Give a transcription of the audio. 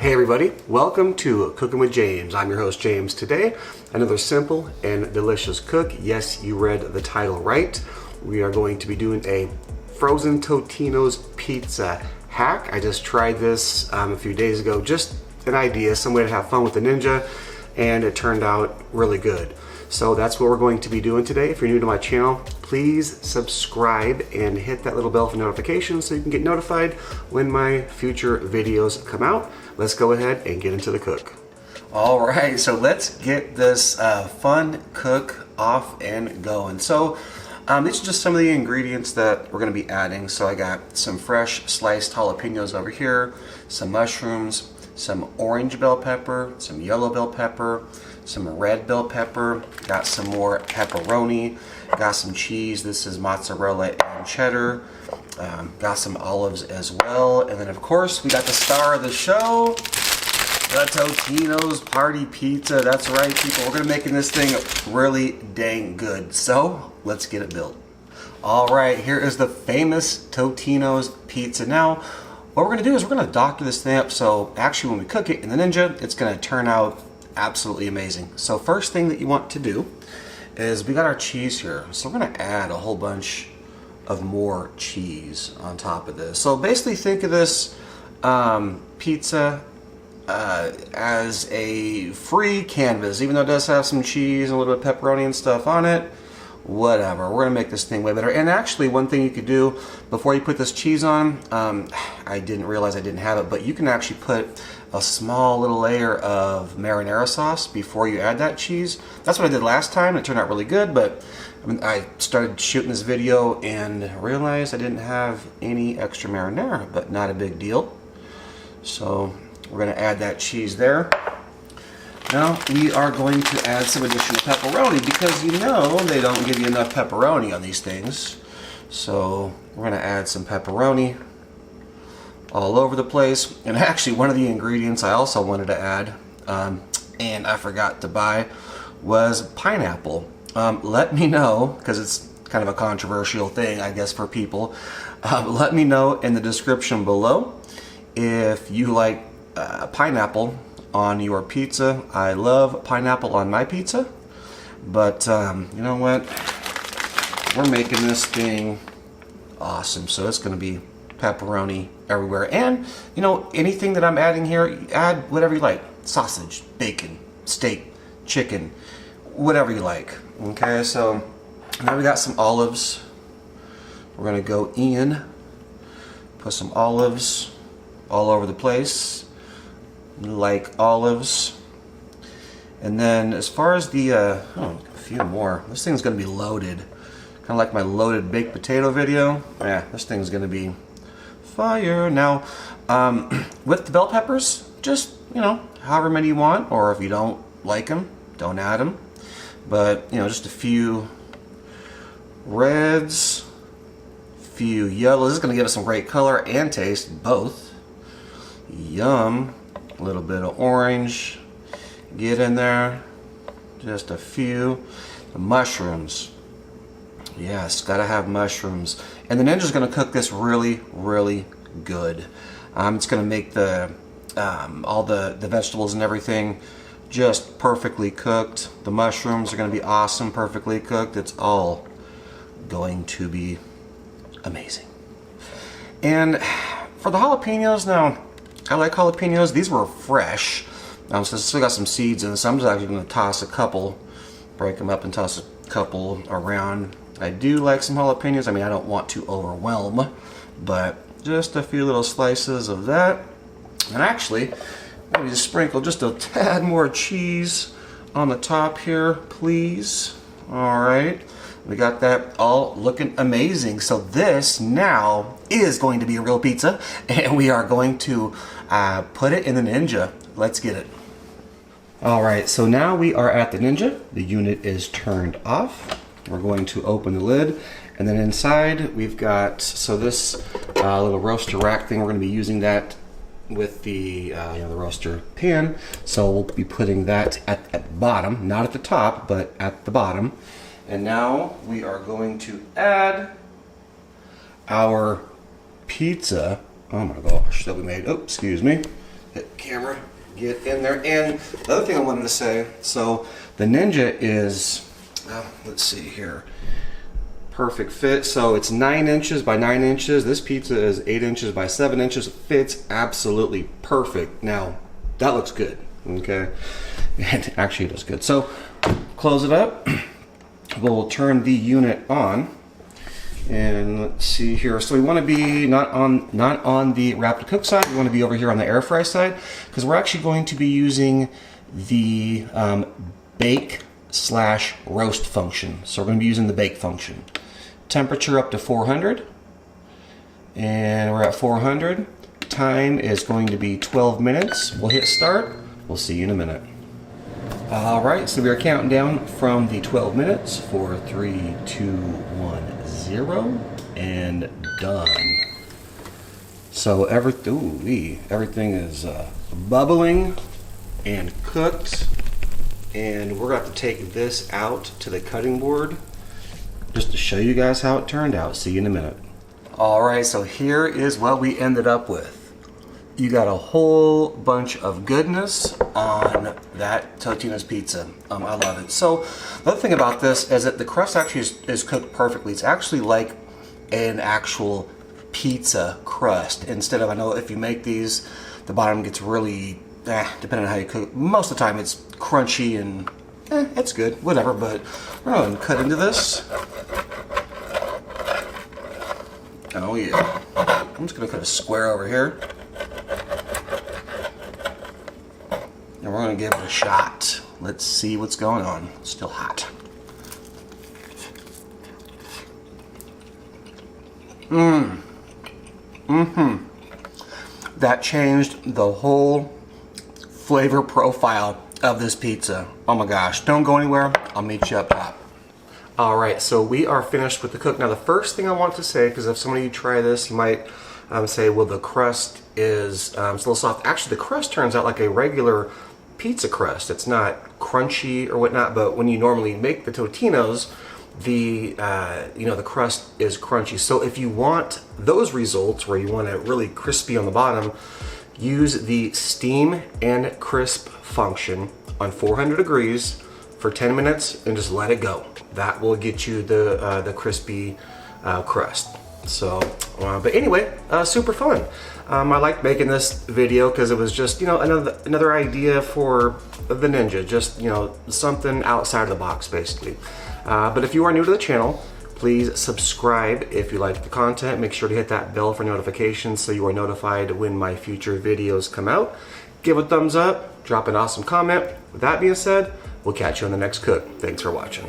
Hey everybody, welcome to Cooking with James. I'm your host James. Today, another simple and delicious cook. Yes, you read the title right. We are going to be doing a frozen Totino's pizza hack. I just tried this a few days ago, just an idea, some way to have fun with the Ninja, and it turned out really good. So that's what we're going to be doing today. If you're new to my channel, please subscribe and hit that little bell for notifications so you can get notified when my future videos come out. Let's go ahead and get into the cook. All right, so let's get this fun cook off and going. So these are just some of the ingredients that we're gonna be adding. So I got some fresh sliced jalapenos over here, some mushrooms, some orange bell pepper, some yellow bell pepper, some red bell pepper, got some more pepperoni, got some cheese. This is mozzarella and cheddar. Got some olives as well. And then of course we got the star of the show, the Totino's Party Pizza. That's right, people, we're gonna be making this thing really dang good. So let's get it built. All right, here is the famous Totino's pizza. Now, what we're gonna do is we're gonna doctor this thing up so actually when we cook it in the Ninja, it's gonna turn out absolutely amazing. So first thing that you want to do is we got our cheese here. So we're gonna add a whole bunch of more cheese on top of this. So basically think of this pizza as a free canvas, even though it does have some cheese and a little bit of pepperoni and stuff on it. Whatever, we're gonna make this thing way better. And actually one thing you could do before you put this cheese on, I didn't realize I didn't have it, but you can actually put a small little layer of marinara sauce before you add that cheese. That's what I did last time. It turned out really good, but I started shooting this video and realized I didn't have any extra marinara, but not a big deal. So we're gonna add that cheese there. Now we are going to add some additional pepperoni because you know they don't give you enough pepperoni on these things. So we're gonna add some pepperoni all over the place. And actually one of the ingredients I also wanted to add, and I forgot to buy, was pineapple. Let me know, because it's kind of a controversial thing I guess for people, let me know in the description below if you like pineapple on your pizza. I love pineapple on my pizza, but you know what, we're making this thing awesome, so it's gonna be pepperoni everywhere. And you know, anything that I'm adding here, add whatever you like: sausage, bacon, steak, chicken, whatever you like. Okay, so now we got some olives. We're gonna go in, put some olives all over the place, like olives. And then as far as the a few more, this thing's gonna be loaded, kind of like my loaded baked potato video. Yeah, this thing's gonna be fire. Now with the bell peppers, just, you know, however many you want, or if you don't like them, don't add them. But you know, just a few reds, few yellows. This is gonna give us some great color and taste, both. Yum. A little bit of orange, get in there, just a few. The mushrooms, yes, gotta have mushrooms. And the Ninja's gonna cook this really, really good. It's gonna make the all the vegetables and everything just perfectly cooked. The mushrooms are gonna be awesome, perfectly cooked. It's all going to be amazing. And for the jalapenos, now, I like jalapenos. These were fresh. So still got some seeds in this. I'm just actually going to toss a couple, break them up and toss a couple around. I do like some jalapenos. I mean, I don't want to overwhelm, but just a few little slices of that. And actually, maybe just sprinkle just a tad more cheese on the top here, please. All right. We got that all looking amazing. So this now is going to be a real pizza, and we are going to put it in the Ninja. Let's get it. All right, so now we are at the Ninja. The unit is turned off. We're going to open the lid, and then inside we've got, so this little roaster rack thing, we're going to be using that with the the roaster pan. So we'll be putting that at the bottom, not at the top, but at the bottom. And now we are going to add our pizza, oh my gosh, that we made, oh, excuse me, hit the camera, get in there. And the other thing I wanted to say, so the Ninja is, let's see here, perfect fit. So it's 9 inches by 9 inches. This pizza is 8 inches by 7 inches. It fits absolutely perfect. Now, that looks good, okay? And actually it is good. So close it up. We'll turn the unit on. And let's see here. So we want to be not on the wrap to cook side. We want to be over here on the air fry side, because we're actually going to be using the bake / roast function. So we're going to be using the bake function. Temperature up to 400, and we're at 400. Time is going to be 12 minutes. We'll hit start. We'll see you in a minute. All right, so we are counting down from the 12 minutes. 4, 3, 2, 1, 0, and done. So everything is bubbling and cooked, and we're going to have to take this out to the cutting board just to show you guys how it turned out. See you in a minute. All right, so here is what we ended up with. You got a whole bunch of goodness on that Totinos pizza. I love it. So the other thing about this is that the crust actually is cooked perfectly. It's actually like an actual pizza crust instead of, I know if you make these, the bottom gets really, depending on how you cook. Most of the time it's crunchy and it's good, whatever, but we're going to cut into this. Oh yeah. I'm just going to cut a square over here. And we're going to give it a shot. Let's see what's going on. It's still hot. That changed the whole flavor profile of this pizza. Oh my gosh. Don't go anywhere. I'll meet you up top. Alright, so we are finished with the cook. Now the first thing I want to say, because if some of you try this, you might say, well, the crust is it's a little soft. Actually, the crust turns out like a regular pizza crust. It's not crunchy or whatnot, but when you normally make the Totinos, the crust is crunchy. So if you want those results where you want it really crispy on the bottom, use the steam and crisp function on 400 degrees for 10 minutes and just let it go. That will get you the crispy crust. So, but anyway, super fun. I liked making this video because it was just, another idea for the Ninja, just, something outside of the box, basically. But if you are new to the channel, please subscribe if you like the content. Make sure to hit that bell for notifications so you are notified when my future videos come out. Give a thumbs up, drop an awesome comment. With that being said, we'll catch you on the next cook. Thanks for watching.